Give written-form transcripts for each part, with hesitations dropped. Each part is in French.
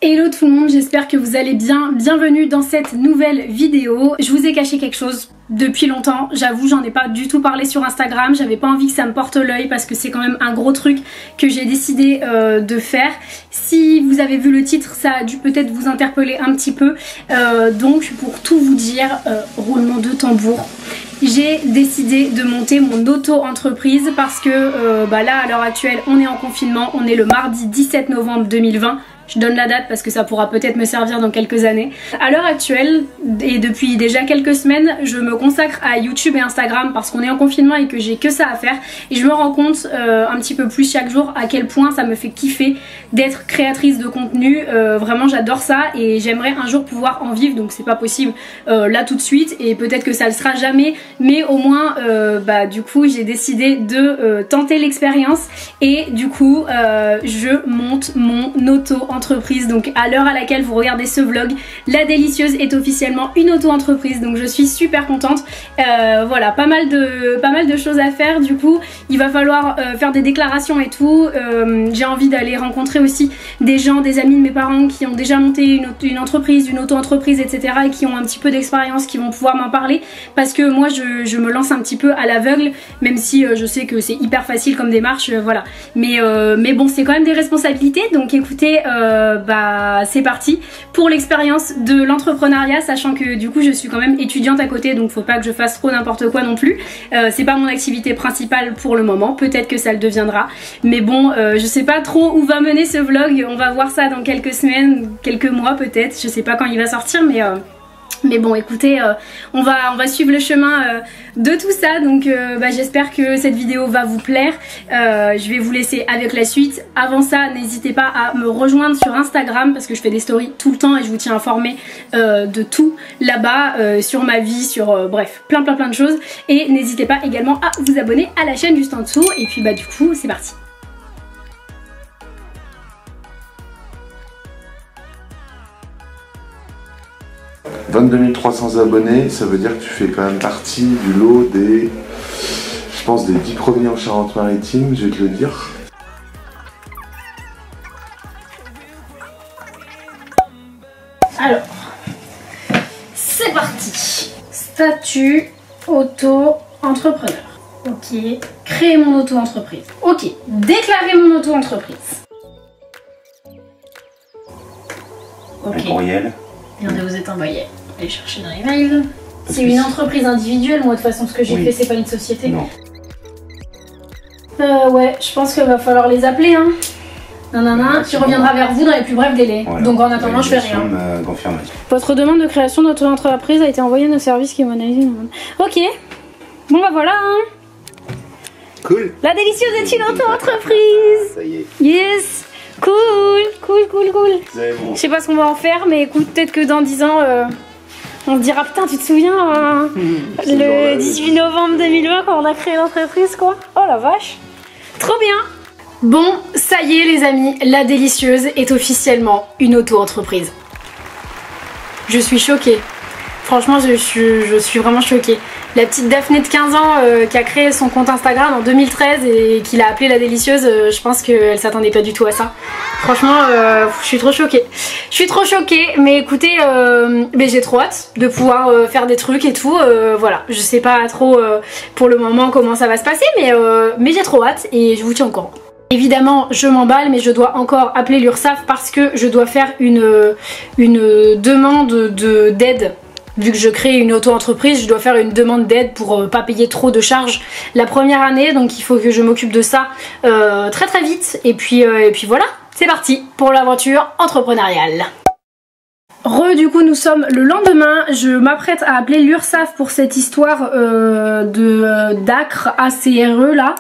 Hello tout le monde, j'espère que vous allez bien. Bienvenue dans cette nouvelle vidéo. Je vous ai caché quelque chose depuis longtemps, j'avoue j'en ai pas du tout parlé sur Instagram, j'avais pas envie que ça me porte l'œil parce que c'est quand même un gros truc que j'ai décidé de faire. Si vous avez vu le titre, ça a dû peut-être vous interpeller un petit peu. Donc pour tout vous dire, roulement de tambour, j'ai décidé de monter mon auto-entreprise parce que là à l'heure actuelle on est en confinement, on est le mardi 17 novembre 2020. Je donne la date parce que ça pourra peut-être me servir dans quelques années. À l'heure actuelle, et depuis déjà quelques semaines, je me consacre à YouTube et Instagram parce qu'on est en confinement et que j'ai que ça à faire. Et je me rends compte un petit peu plus chaque jour à quel point ça me fait kiffer d'être créatrice de contenu. Vraiment j'adore ça et j'aimerais un jour pouvoir en vivre. Donc c'est pas possible là tout de suite et peut-être que ça le sera jamais. Mais au moins du coup j'ai décidé de tenter l'expérience. Et du coup je monte mon auto-entreprise. Donc à l'heure à laquelle vous regardez ce vlog, La Délicieuse est officiellement une auto-entreprise, donc je suis super contente. Voilà, pas mal de choses à faire. Du coup il va falloir faire des déclarations et tout. J'ai envie d'aller rencontrer aussi des gens, des amis de mes parents qui ont déjà monté une entreprise, une auto-entreprise, etc. et qui ont un petit peu d'expérience, qui vont pouvoir m'en parler parce que moi je me lance un petit peu à l'aveugle, même si je sais que c'est hyper facile comme démarche, voilà. Mais bon, c'est quand même des responsabilités, donc écoutez, c'est parti pour l'expérience de l'entrepreneuriat, sachant que du coup je suis quand même étudiante à côté, donc faut pas que je fasse trop n'importe quoi non plus. C'est pas mon activité principale pour le moment, peut-être que ça le deviendra, mais bon, je sais pas trop où va mener ce vlog, on va voir ça dans quelques semaines, quelques mois peut-être, je sais pas quand il va sortir, mais bon écoutez, on va suivre le chemin de tout ça. Donc j'espère que cette vidéo va vous plaire. Je vais vous laisser avec la suite. Avant ça, n'hésitez pas à me rejoindre sur Instagram parce que je fais des stories tout le temps et je vous tiens informé de tout là-bas, sur ma vie, sur bref, plein de choses. Et n'hésitez pas également à vous abonner à la chaîne juste en dessous. Et puis du coup c'est parti. 22 300 abonnés, ça veut dire que tu fais quand même partie du lot des, je pense, des 10 premiers en Charente-Maritime, je vais te le dire. Alors, c'est parti. Statut auto-entrepreneur. Ok. Créer mon auto-entreprise. Ok. Déclarer mon auto-entreprise. Ok. Un courriel. Vient de vous être envoyé. Allez chercher dans les mails. C'est une entreprise individuelle, moi de toute façon ce que j'ai fait c'est pas une société. Non. Ouais, je pense qu'il va falloir les appeler hein. Nanana, qui reviendra vers vous dans les plus brefs délais. Voilà. Donc en attendant je fais rien. Votre demande de création d'auto-entreprise a été envoyée à nos services qui modalisent. Ok. Bon voilà hein. Cool. La Délicieuse est une auto-entreprise. Ça y est. Yes. Cool. Bon. Je sais pas ce qu'on va en faire, mais écoute, peut-être que dans 10 ans, on se dira putain, tu te souviens, le 18 novembre 2020 quand on a créé l'entreprise quoi. Oh la vache. Trop bien. Bon, ça y est les amis, La Délicieuse est officiellement une auto-entreprise. Je suis choquée. Franchement, je suis vraiment choquée. La petite Daphné de 15 ans qui a créé son compte Instagram en 2013 et qui l'a appelée La Délicieuse, je pense qu'elle s'attendait pas du tout à ça. Franchement, je suis trop choquée. Je suis trop choquée, mais écoutez, j'ai trop hâte de pouvoir faire des trucs et tout. Voilà, je sais pas trop pour le moment comment ça va se passer, mais j'ai trop hâte et je vous tiens au courant. Évidemment, je m'emballe, mais je dois encore appeler l'URSSAF parce que je dois faire une demande d'aide. Vu que je crée une auto-entreprise, je dois faire une demande d'aide pour pas payer trop de charges la première année. Donc il faut que je m'occupe de ça très vite. Et puis voilà, c'est parti pour l'aventure entrepreneuriale. Du coup nous sommes le lendemain, je m'apprête à appeler l'URSSAF pour cette histoire d'ACRE, ACRE là.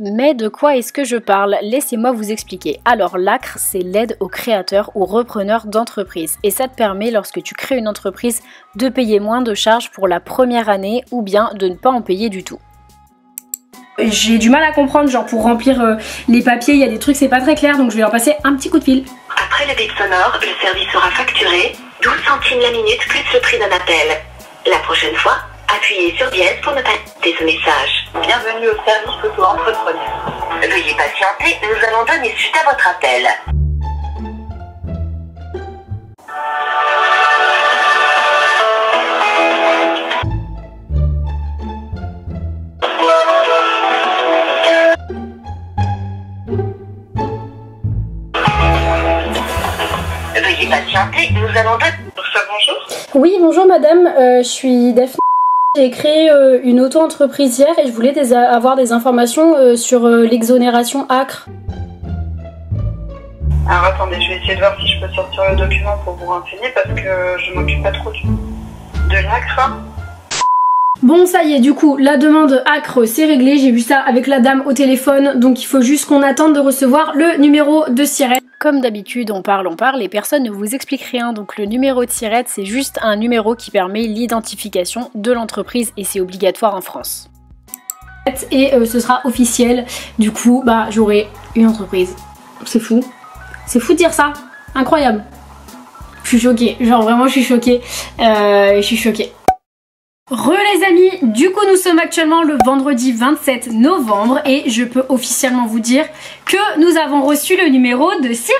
Mais de quoi est-ce que je parle? Laissez-moi vous expliquer. Alors l'ACRE, c'est l'aide aux créateurs ou repreneurs d'entreprise. Et ça te permet, lorsque tu crées une entreprise, de payer moins de charges pour la première année ou bien de ne pas en payer du tout. J'ai du mal à comprendre, genre pour remplir les papiers, il y a des trucs c'est pas très clair, donc je vais leur passer un petit coup de fil. Après le bip sonore, le service sera facturé 12 centimes la minute plus le prix d'un appel. La prochaine fois, appuyez sur dièse pour ne pas écouter ce message. Bienvenue au service auto-entrepreneur. Veuillez patienter, nous allons donner suite à votre appel. Salamandre, bonjour. Oui, bonjour madame, je suis Daphne. J'ai créé une auto-entreprise hier et je voulais avoir des informations sur l'exonération ACRE. Alors attendez, je vais essayer de voir si je peux sortir le document pour vous renseigner parce que je m'occupe pas trop de l'ACRE. Bon, ça y est, du coup, la demande ACRE, c'est réglé. J'ai vu ça avec la dame au téléphone, donc il faut juste qu'on attende de recevoir le numéro de SIRET. Comme d'habitude, on parle et personne ne vous explique rien. Donc le numéro de SIRET, c'est juste un numéro qui permet l'identification de l'entreprise et c'est obligatoire en France. Et ce sera officiel. Du coup, bah, j'aurai une entreprise. C'est fou. C'est fou de dire ça. Incroyable. Je suis choquée. Genre vraiment, je suis choquée. Je suis choquée. Les amis, du coup nous sommes actuellement le vendredi 27 novembre et je peux officiellement vous dire que nous avons reçu le numéro de SIRET.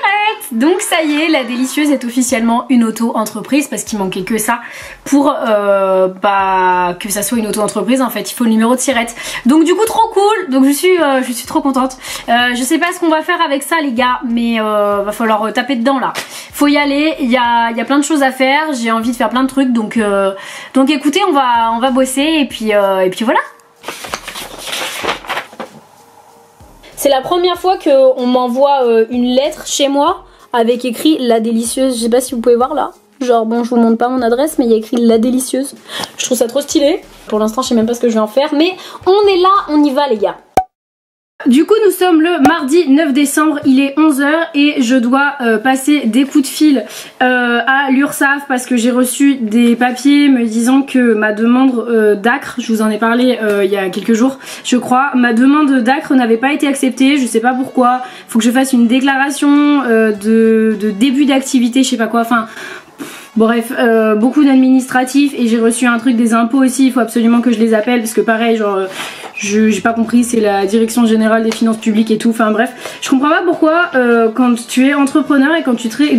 Donc ça y est, la délicieuse est officiellement une auto-entreprise parce qu'il manquait que ça pour que ça soit une auto-entreprise. En fait, il faut le numéro de SIRET. Donc du coup trop cool, donc je suis trop contente. Je sais pas ce qu'on va faire avec ça les gars, mais va falloir taper dedans là. Faut y aller, il y a plein de choses à faire, j'ai envie de faire plein de trucs, donc écoutez, on va bosser et puis voilà. C'est la première fois qu'on m'envoie une lettre chez moi avec écrit La Délicieuse. Je sais pas si vous pouvez voir là. Genre bon, je vous montre pas mon adresse, mais il y a écrit La Délicieuse. Je trouve ça trop stylé. Pour l'instant, je sais même pas ce que je vais en faire, mais on est là, on y va les gars. Du coup nous sommes le mardi 9 décembre, il est 11 h et je dois passer des coups de fil à l'URSSAF parce que j'ai reçu des papiers me disant que ma demande d'ACRE, je vous en ai parlé il y a quelques jours je crois, ma demande d'ACRE n'avait pas été acceptée, je sais pas pourquoi, faut que je fasse une déclaration de début d'activité, je sais pas quoi, enfin... Bref, beaucoup d'administratifs et j'ai reçu un truc des impôts aussi, il faut absolument que je les appelle parce que pareil, genre, j'ai pas compris, c'est la direction générale des finances publiques et tout, enfin bref. Je comprends pas pourquoi quand tu es entrepreneur et quand tu crées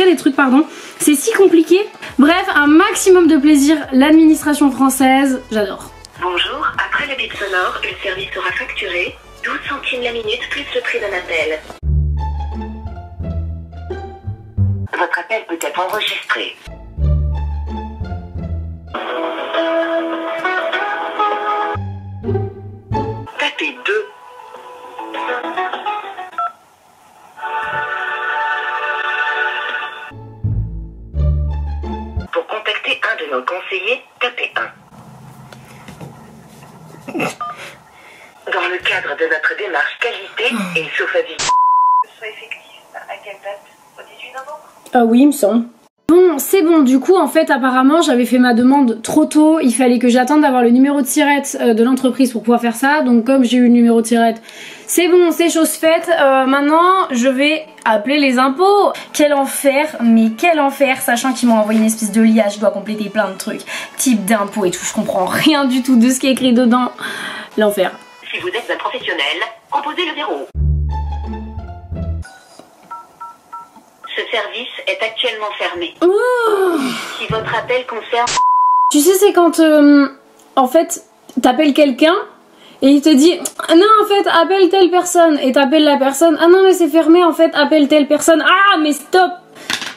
des trucs, pardon, c'est si compliqué. Bref, un maximum de plaisir, l'administration française, j'adore. Bonjour, après le bip sonore, le service sera facturé 12 centimes la minute plus le prix d'un appel. Votre appel peut être enregistré. Tapez 2. Pour contacter un de nos conseillers, tapez 1. Dans le cadre de notre démarche qualité et sauf avis. Ce soit effectif à quelle date? Au 18 novembre? Ah oui, il me semble. Bon, c'est bon, du coup en fait apparemment j'avais fait ma demande trop tôt, il fallait que j'attende d'avoir le numéro de SIRET de l'entreprise pour pouvoir faire ça, donc comme j'ai eu le numéro de SIRET, c'est bon, c'est chose faite. Maintenant je vais appeler les impôts. Quel enfer, mais quel enfer, sachant qu'ils m'ont envoyé une espèce de liasse, je dois compléter plein de trucs, type d'impôts et tout, je comprends rien du tout de ce qui est écrit dedans, l'enfer. Si vous êtes un professionnel, composez le 0. Ce service est actuellement fermé. Oh, Si votre appel concerne... tu sais, c'est quand en fait t'appelles quelqu'un et il te dit non en fait appelle telle personne et t'appelles la personne, ah non mais c'est fermé en fait, appelle telle personne, ah mais stop.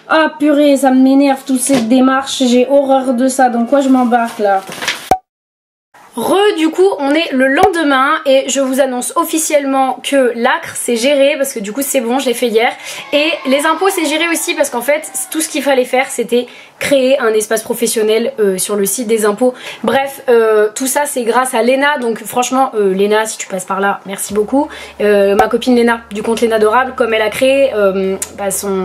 Ah purée, ça m'énerve toute cette démarche, j'ai horreur de ça, dans quoi je m'embarque là. Du coup on est le lendemain et je vous annonce officiellement que l'ACRE c'est géré parce que du coup c'est bon, je l'ai fait hier, et les impôts c'est géré aussi parce qu'en fait tout ce qu'il fallait faire c'était créer un espace professionnel sur le site des impôts. Bref, tout ça c'est grâce à Léna, donc franchement Léna, si tu passes par là, merci beaucoup. Ma copine Léna du compte Léna Adorable, comme elle a créé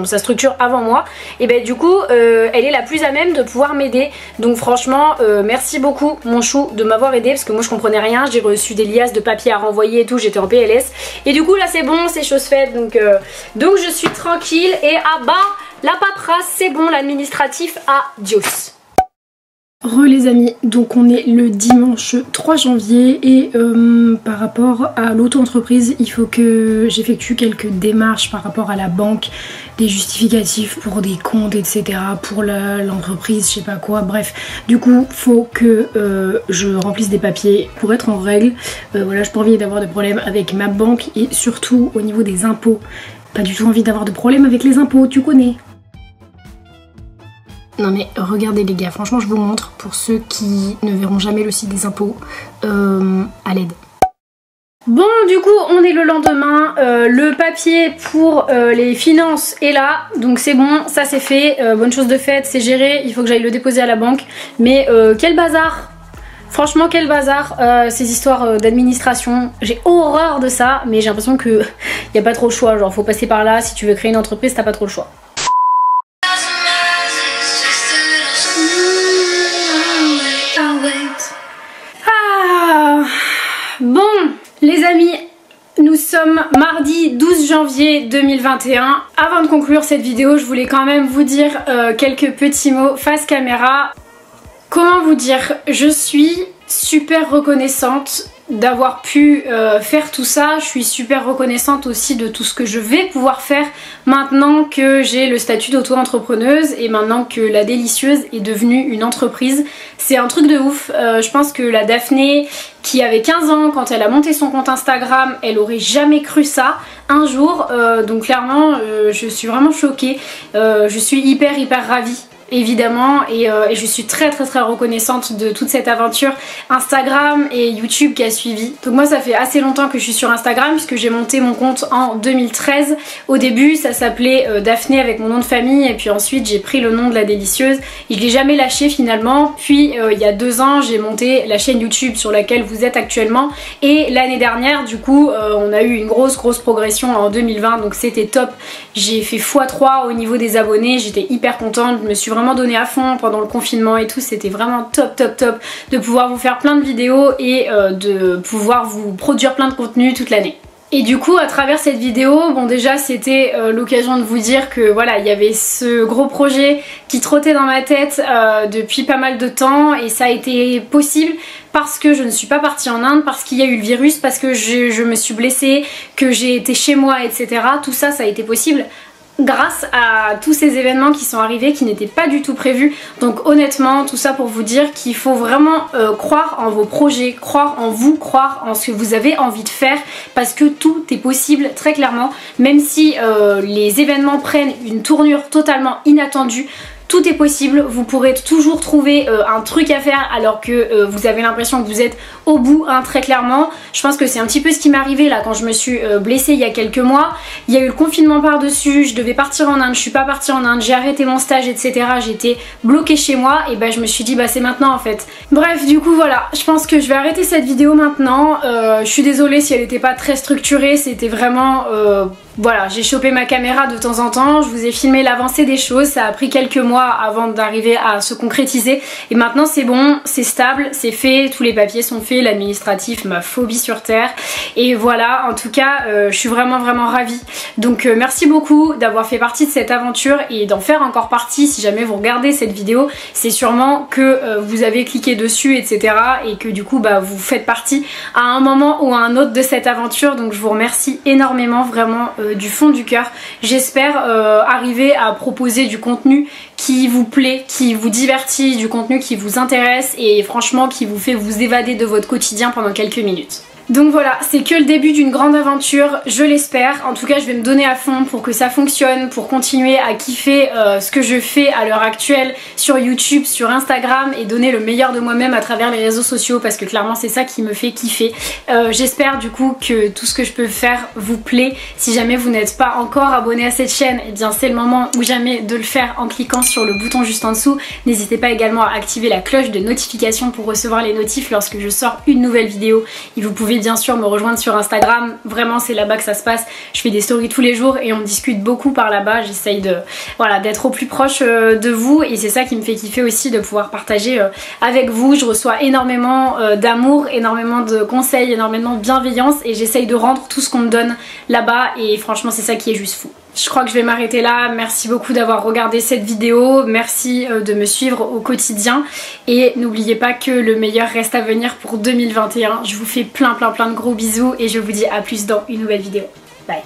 sa structure avant moi, et ben du coup elle est la plus à même de pouvoir m'aider, donc franchement merci beaucoup mon chou de m'avoir aidé parce que moi je comprenais rien, j'ai reçu des liasses de papier à renvoyer et tout, j'étais en PLS et du coup là c'est bon, c'est chose faite, donc je suis tranquille et ah bah la paperasse c'est bon, l'administratif adios. Les amis, donc on est le dimanche 3 janvier et par rapport à l'auto-entreprise, il faut que j'effectue quelques démarches par rapport à la banque, des justificatifs pour des comptes, etc. pour l'entreprise, je sais pas quoi, bref. Du coup, faut que je remplisse des papiers pour être en règle. Voilà, j'ai pas envie d'avoir de problème avec ma banque et surtout au niveau des impôts. Pas du tout envie d'avoir de problème avec les impôts, tu connais. Non mais regardez les gars, franchement je vous montre pour ceux qui ne verront jamais le site des impôts à l'aide. Bon du coup on est le lendemain, le papier pour les finances est là, donc c'est bon, ça c'est fait, bonne chose de faite, c'est géré, il faut que j'aille le déposer à la banque, mais quel bazar! Franchement quel bazar, ces histoires d'administration, j'ai horreur de ça, mais j'ai l'impression que y a pas trop le choix, genre faut passer par là, si tu veux créer une entreprise t'as pas trop le choix. Ah, bon les amis, nous sommes mardi 12 janvier 2021. Avant de conclure cette vidéo, je voulais quand même vous dire quelques petits mots face caméra. Comment vous dire, je suis super reconnaissante d'avoir pu faire tout ça. Je suis super reconnaissante aussi de tout ce que je vais pouvoir faire maintenant que j'ai le statut d'auto-entrepreneuse et maintenant que La Délicieuse est devenue une entreprise. C'est un truc de ouf. Je pense que la Daphné qui avait 15 ans quand elle a monté son compte Instagram, elle aurait jamais cru ça un jour. Donc clairement je suis vraiment choquée. Je suis hyper ravie évidemment et je suis très reconnaissante de toute cette aventure Instagram et YouTube qui a suivi. Donc moi ça fait assez longtemps que je suis sur Instagram puisque j'ai monté mon compte en 2013. Au début ça s'appelait Daphné avec mon nom de famille et puis ensuite j'ai pris le nom de La Délicieuse et je l'ai jamais lâché finalement. Puis il y a 2 ans j'ai monté la chaîne YouTube sur laquelle vous êtes actuellement et l'année dernière du coup on a eu une grosse progression en 2020 donc c'était top. J'ai fait x3 au niveau des abonnés, j'étais hyper contente, je me suis vraiment donné à fond pendant le confinement et tout, c'était vraiment top de pouvoir vous faire plein de vidéos et de pouvoir vous produire plein de contenu toute l'année. Et du coup à travers cette vidéo, bon déjà c'était l'occasion de vous dire que voilà il y avait ce gros projet qui trottait dans ma tête depuis pas mal de temps et ça a été possible parce que je ne suis pas partie en Inde, parce qu'il y a eu le virus, parce que je me suis blessée, que j'ai été chez moi etc. Tout ça a été possible grâce à tous ces événements qui sont arrivés qui n'étaient pas du tout prévus. Donc honnêtement tout ça pour vous dire qu'il faut vraiment croire en vos projets, croire en vous, croire en ce que vous avez envie de faire parce que tout est possible très clairement, même si les événements prennent une tournure totalement inattendue. Tout est possible, vous pourrez toujours trouver un truc à faire alors que vous avez l'impression que vous êtes au bout très clairement. Je pense que c'est un petit peu ce qui m'est arrivé là quand je me suis blessée il y a quelques mois. Il y a eu le confinement par dessus, je devais partir en Inde, je suis pas partie en Inde, j'ai arrêté mon stage etc. J'étais bloquée chez moi et bah je me suis dit bah c'est maintenant en fait. Bref du coup voilà, je pense que je vais arrêter cette vidéo maintenant. Je suis désolée si elle n'était pas très structurée, c'était vraiment... Voilà, j'ai chopé ma caméra de temps en temps, je vous ai filmé l'avancée des choses, ça a pris quelques mois avant d'arriver à se concrétiser et maintenant c'est bon, c'est stable, c'est fait, tous les papiers sont faits, l'administratif, ma phobie sur terre et voilà, en tout cas je suis vraiment ravie. Donc merci beaucoup d'avoir fait partie de cette aventure et d'en faire encore partie. Si jamais vous regardez cette vidéo, c'est sûrement que vous avez cliqué dessus etc. et que du coup bah vous faites partie à un moment ou à un autre de cette aventure, donc je vous remercie énormément vraiment du fond du cœur. J'espère arriver à proposer du contenu qui vous plaît, qui vous divertit, du contenu qui vous intéresse et franchement qui vous fait vous évader de votre quotidien pendant quelques minutes. Donc voilà, c'est que le début d'une grande aventure, je l'espère. En tout cas, je vais me donner à fond pour que ça fonctionne, pour continuer à kiffer ce que je fais à l'heure actuelle sur YouTube, sur Instagram et donner le meilleur de moi-même à travers les réseaux sociaux parce que clairement c'est ça qui me fait kiffer. J'espère du coup que tout ce que je peux faire vous plaît. Si jamais vous n'êtes pas encore abonné à cette chaîne, eh bien c'est le moment ou jamais de le faire en cliquant sur le bouton juste en dessous. N'hésitez pas également à activer la cloche de notification pour recevoir les notifs lorsque je sors une nouvelle vidéo. Et vous pouvez bien sûr me rejoindre sur Instagram, vraiment c'est là-bas que ça se passe. Je fais des stories tous les jours et on discute beaucoup par là-bas. J'essaye de voilà d'être au plus proche de vous et c'est ça qui me fait kiffer aussi de pouvoir partager avec vous. Je reçois énormément d'amour, énormément de conseils, énormément de bienveillance et j'essaye de rendre tout ce qu'on me donne là-bas et franchement c'est ça qui est juste fou. Je crois que je vais m'arrêter là. Merci beaucoup d'avoir regardé cette vidéo. Merci de me suivre au quotidien. Et n'oubliez pas que le meilleur reste à venir pour 2021. Je vous fais plein de gros bisous et je vous dis à plus dans une nouvelle vidéo. Bye.